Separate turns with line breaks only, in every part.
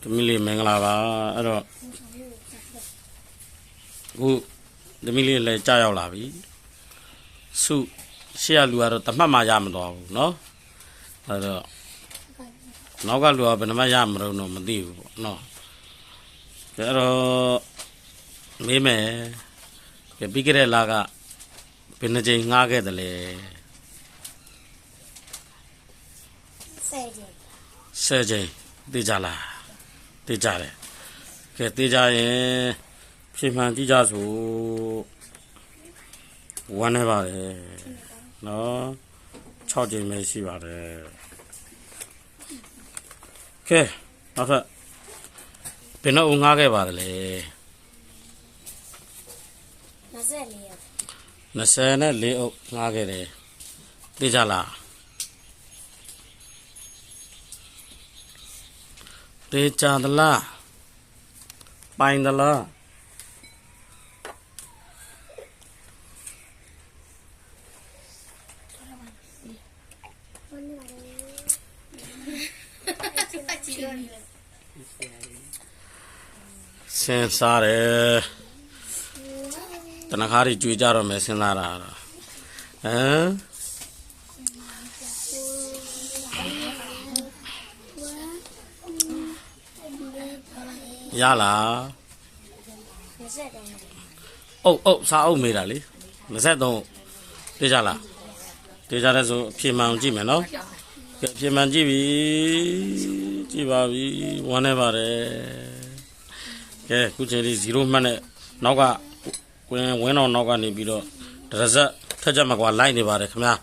သမီးလေးမင်္ဂလာပါအဲ့တော့အခုသမီးလေးလည်းကြားရောက်လာပြီစုရှေ့ကလူကတော့တမှတ်မှရမသွားဘူးเนาะအဲ့တော့နောက်ကလူကဘယ်နှမရမလို့တော့မသိဘူးပေါ့เนาะအဲ့တော့မေးမယ်ပြီးခဲ့တဲ့လကဘယ်နှကြိမ်ငှားခဲ့တယ်လဲ10ကြိမ်သိကြလားသိကြတယ်ကဲသိကြရင်ပြင်မှန်ကြည့်ကြစို့ဝမ်းနေပါတယ်နော်6ကြိမ်ပဲရှိပါတယ်ကဲနောက်ထပ်ဘယ်နှုံငှားခဲ့ပါတယ်လဲ24အုပ်ငှားခဲ့တယ်သိကြလားတေချာသလားပိုင်သလားစင်စားတယ်တနခါးကြီးကြွေကြတော့မယ်စဉ်းစားတာဟမ်ရလားအုပ်စားအုပ်မေးတာလေ23တေးကြလားတေးကြတဲ့ဆိုဖြေမှန်ကြည့်မယ်နော်ကဲဖြေမှန်ကြည့်ပြီကြည့်ပါပြီဝမ်းနေပါတယ်ကဲခုချိန်လေး0မှတ်နဲ့နောက်ကဝင်းတော်နောက်ကနေပြီးတော့တရဇက်ထက်ကြမှာကွာလိုက်နေပါတယ်ခင်ဗျာ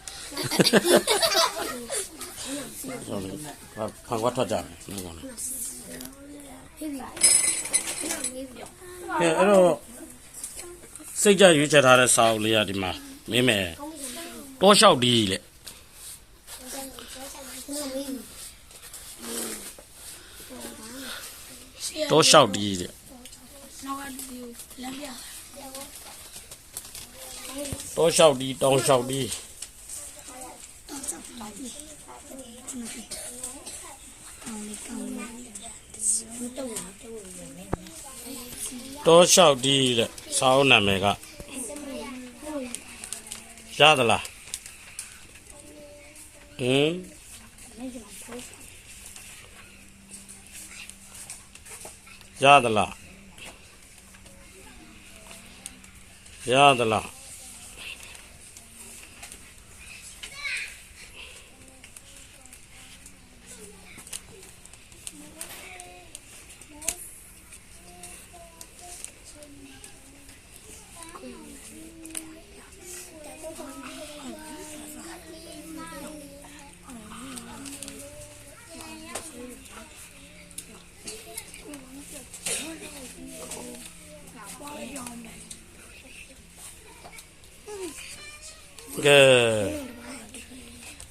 ဖန်ကွာထွက်ကြမယ်နော်ကောအဲ့တော့စိတ်ကြရွေးချယ်ထားတဲ့စာအုပ်လေးကဒီမှာမင်းမယ်တောလျှောက်ဒီလေတောလျှောက်ဒီလေတောလျှောက်ဒီတောင်လျှောက်ဒီတောလျှောက်ဒီလေစာအုပ်နာမည်ကရသလားရသလားရသလားကဲ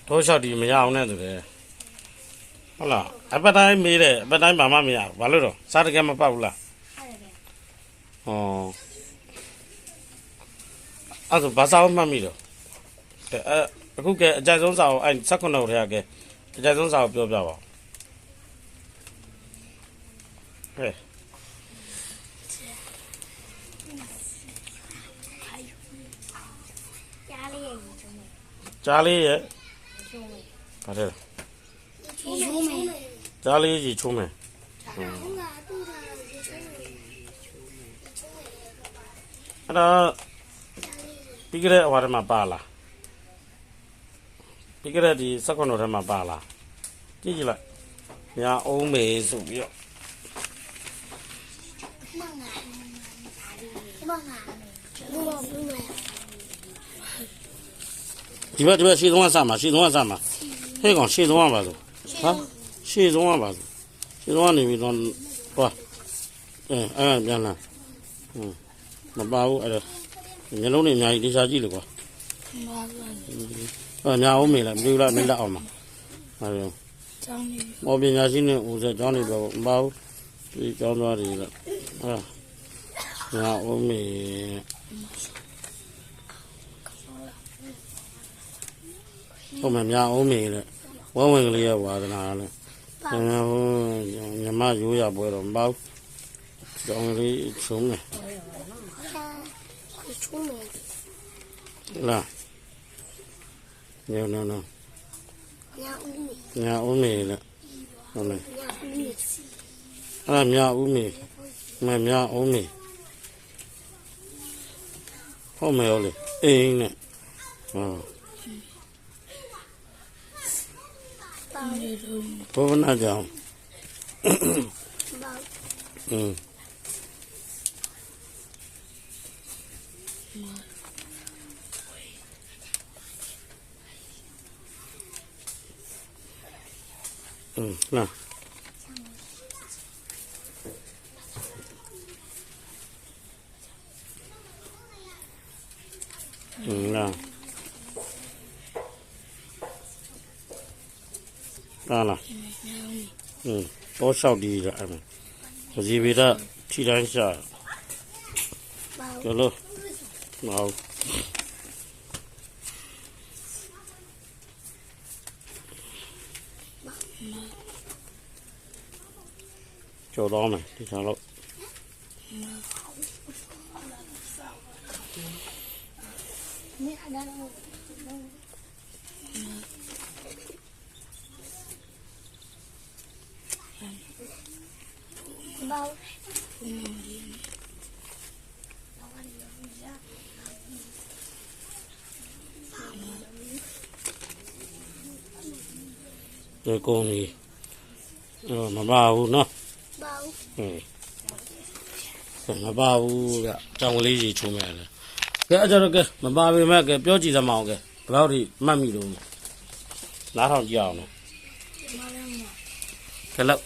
တောလျှောက်ဒီမရအောင်နဲ့ဆိုတယ်ဟုတ်လားအပတ်တိုင်းမေးတယ်အပတ်တိုင်းဘာမှမရဘူးဘာလို့တော့စားတကယ်မပတ်ဘူးလားဟောအဲ့ဒါဘာစာအုပ်မှတ်မိတော့အခုကဲအကြိုက်ဆုံးစာအုပ်အဲ့19ထဲကဲအကြိုက်ဆုံးစာအုပ်ပြောပြပါဦးဟဲ့ကြားလေးရဲ့ဘာလဲကြားလေးကြီးချုံးမယ်အဲ့ဒါပြီးကြတဲ့ဟိုထဲမှာပါလားပြီးကြတဲ့ဒီ19ထဲမှာပါလားကြည့်ကြည့်လိုက်ညာအုံးမေဆိုပြီးတော့ဒီဘက်ရှေ့ဆုံးကစမှာဟဲ့ကောင်ရှေ့ဆုံးကပါဆိုဟာရှေ့ဆုံးကပါဆိုရှေ့ဆုံးကနေပြီးတော့ဟွာအဲ့ပြန်လာမပါဘူးအဲ့ဒါမျိုးလုံးတွေအများကြီးတေချာကြည့်လို့ကွာညာအောင်မေးလိုက်မတွေ့လားမင်းလက်အောင်မှာဟာကျောင်းနေမော်ပညာရှိနဲ့ဦးဆက်ကျောင်းနေတော့မပါဘူးဒီကျောင်းသားတွေလားဟာညာအောင်မေးဟုတ်မှများအောင်မေးလေဝဝင်ကလေးရဝါဒနာလေညာ မရိုးရပွဲတော့မပေါ့ကြောင်လေးချုံးမယ်
出门，
လားညောနော်နော်
nhà umi,
ညာဦးမေလေဟုတ်လား
nhà umi,
အဲ့မြဦးမေမမြဦးမေဟုတ်မယ်ဟုတ်လေအိမ်နဲ့ဟုတ်
包
ဘုဗနာကြောင့်
包，
อืมလာလာလာတော့လျှောက်ဒီရအဲ့မှာဒီဗီဒထီတိုင်းရှာ
包，
ကျလို့မဟုတ်ကျော်တော့မယ်ဒီချောင်းလို့
你看那个，包，
ဒီကုန်းကြီးမပါဘူးနော်
包，
မပါဘူးကတောင်ကလေးကြီးချုံးမယ်လေကဲအဲ့ကြတော့ကဲမပါပေမဲ့ကဲပြောကြည့်သမောင်းကဲဘယ်တော့ဒီမှတ်မိလို့နားထောင်ကြည့်အောင်နော်ကဲလို့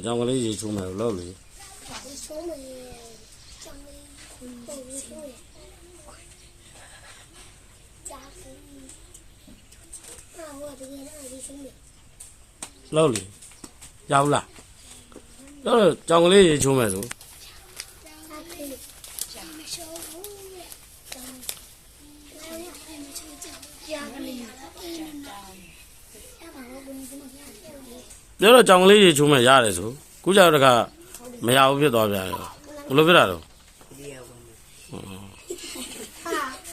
တောင်ကလေးကြီးချုံးမယ်လို့လေ
出门，上面，我不出门，家里，那我这边那里出门，
လို့လေရောက်လားတော့တောင်ကလေးကြီးချုံးမယ်ဆို
家里，家里小屋，家里，家里，家把我给你怎么样？
ပြောတော့တောင်ကလေးကြီးချုံးမယ်ရတယ်ဆိုခုကျတော့တခါမရဘူးဖြစ်သွားပြန်ရောဘယ်လိုဖြစ်တာတော့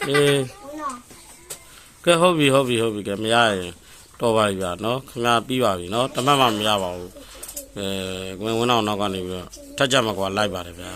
အေး ကဲဟုတ်ပြီကဲမရရင်တော်ပါပြီဗျာနော်ခင်ဗျာပြီးပါပြီနော်တမတ်မှမရပါဘူးဝင်အောင်နောက်ကနေပြီးတော့ထက်ကြမှာကွာလိုက်ပါတယ်ဗျာ